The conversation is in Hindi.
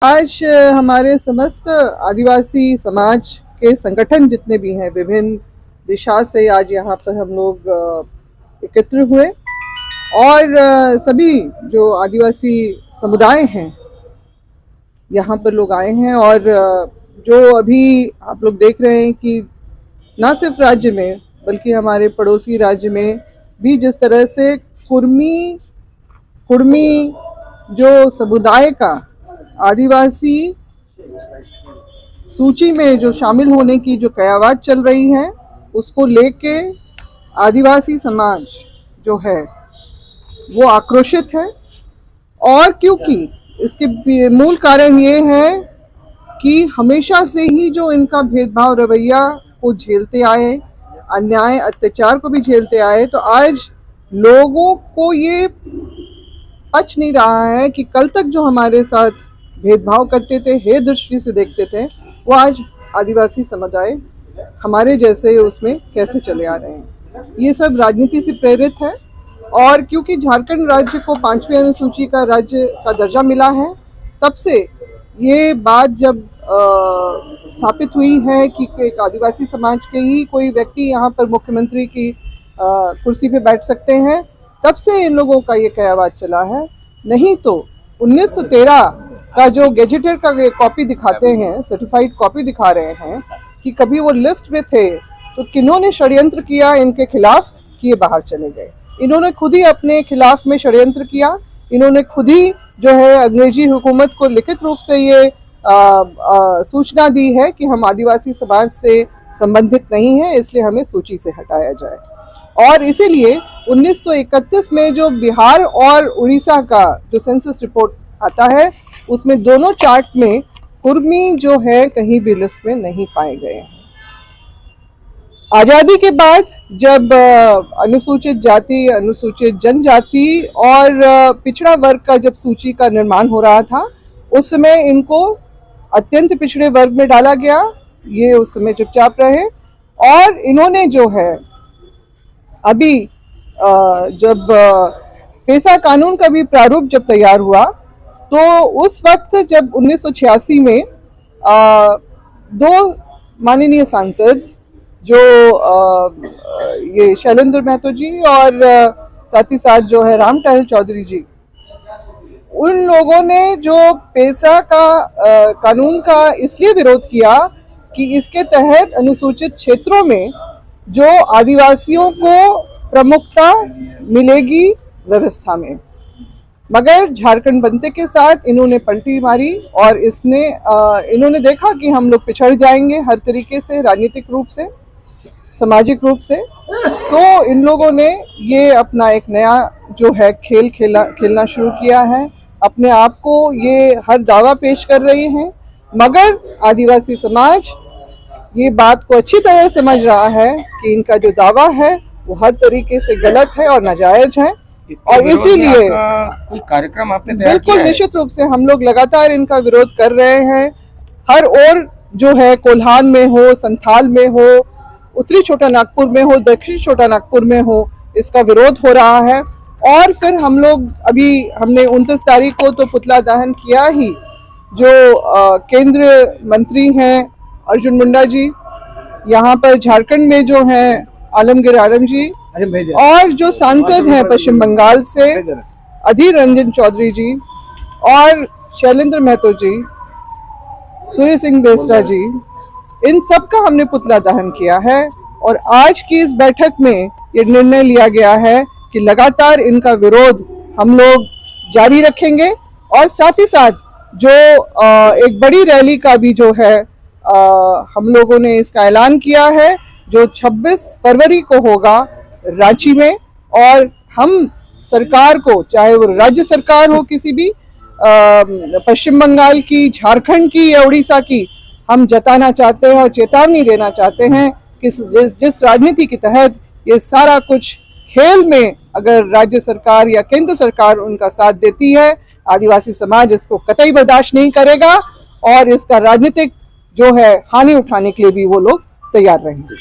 आज हमारे समस्त आदिवासी समाज के संगठन जितने भी हैं विभिन्न दिशा से आज यहाँ पर हम लोग एकत्र हुए और सभी जो आदिवासी समुदाय हैं यहाँ पर लोग आए हैं और जो अभी आप लोग देख रहे हैं कि न सिर्फ राज्य में बल्कि हमारे पड़ोसी राज्य में भी जिस तरह से कुर्मी जो समुदाय का आदिवासी सूची में जो शामिल होने की जो कयावत चल रही है उसको लेके आदिवासी समाज जो है वो आक्रोशित है। और क्योंकि इसके मूल कारण ये है कि हमेशा से ही जो इनका भेदभाव रवैया को झेलते आए, अन्याय अत्याचार को भी झेलते आए, तो आज लोगों को ये पच नहीं रहा है कि कल तक जो हमारे साथ भेदभाव करते थे, हे दृष्टि से देखते थे, वो आज आदिवासी समुदाय हमारे जैसे उसमें कैसे चले आ रहे हैं। ये सब राजनीति से प्रेरित है। और क्योंकि झारखंड राज्य को 5वीं अनुसूची का राज्य का दर्जा मिला है, तब से ये बात जब स्थापित हुई है कि एक आदिवासी समाज के ही कोई व्यक्ति यहाँ पर मुख्यमंत्री की कुर्सी पे बैठ सकते हैं, तब से इन लोगों का ये कयावत चला है। नहीं तो 1913 का जो गेजेटेड का कॉपी दिखाते हैं, सर्टिफाइड कॉपी दिखा रहे हैं कि कभी वो लिस्ट में थे, तो किन्होंने षड्यंत्र किया इनके खिलाफ कि ये बाहर चले गए। इन्होंने खुद ही अपने खिलाफ में षड्यंत्र किया। इन्होंने खुद ही जो है अंग्रेजी हुकूमत को लिखित रूप से ये सूचना दी है कि हम आदिवासी समाज से संबंधित नहीं है, इसलिए हमें सूची से हटाया जाए। और इसीलिए 1931 में जो बिहार और उड़ीसा का जो सेंसस रिपोर्ट आता है, उसमें दोनों चार्ट में कुर्मी जो है कहीं भी लिस्ट में नहीं पाए गए हैं। आज़ादी के बाद जब अनुसूचित जाति, अनुसूचित जनजाति और पिछड़ा वर्ग का जब सूची का निर्माण हो रहा था, उस समय इनको अत्यंत पिछड़े वर्ग में डाला गया। ये उस समय चुपचाप रहे। और इन्होंने जो है अभी जब पेशा कानून का भी प्रारूप जब तैयार हुआ, तो उस वक्त जब 1986 में दो माननीय सांसद जो ये शैलेंद्र महतो जी और साथ ही साथ जो है राम टहल चौधरी जी, उन लोगों ने जो पेशा का कानून का इसलिए विरोध किया कि इसके तहत अनुसूचित क्षेत्रों में जो आदिवासियों को प्रमुखता मिलेगी व्यवस्था में। मगर झारखंड बनते के साथ इन्होंने पलटी मारी और इन्होंने देखा कि हम लोग पिछड़ जाएंगे हर तरीके से, राजनीतिक रूप से, सामाजिक रूप से। तो इन लोगों ने ये अपना एक नया जो है खेल खेलना शुरू किया है। अपने आप को ये हर दावा पेश कर रहे हैं, मगर आदिवासी समाज ये बात को अच्छी तरह समझ रहा है कि इनका जो दावा है वो हर तरीके से गलत है और नाजायज है। और इसीलिए कोई कार्यक्रम आपने तैयार बिल्कुल किया है? निश्चित रूप से हम लोग लगातार इनका विरोध कर रहे हैं। हर ओर जो है, कोल्हान में हो, संथाल में हो, उत्तरी छोटा नागपुर में हो, दक्षिणी छोटा नागपुर में हो, इसका विरोध हो रहा है। और फिर हम लोग हमने 29 तारीख को तो पुतला दहन किया ही। जो केंद्र मंत्री हैं अर्जुन मुंडा जी, यहाँ पर झारखंड में जो हैं आलमगीर आलम जी, और जो सांसद हैं पश्चिम बंगाल से अधीर रंजन चौधरी जी और शैलेंद्र महतो जी, सूर्य सिंह बेसरा जी, इन सब का हमने पुतला दहन किया है। और आज की इस बैठक में ये निर्णय लिया गया है कि लगातार इनका विरोध हम लोग जारी रखेंगे। और साथ ही साथ जो एक बड़ी रैली का भी जो है हम लोगों ने इसका ऐलान किया है, जो 26 फरवरी को होगा रांची में। और हम सरकार को, चाहे वो राज्य सरकार हो किसी भी, पश्चिम बंगाल की, झारखंड की या उड़ीसा की, हम जताना चाहते हैं और चेतावनी देना चाहते हैं कि जिस राजनीति के तहत ये सारा कुछ खेल में अगर राज्य सरकार या केंद्र सरकार उनका साथ देती है, आदिवासी समाज इसको कतई बर्दाश्त नहीं करेगा और इसका राजनीतिक जो है हानि उठाने के लिए भी वो लोग तैयार रहेंगे।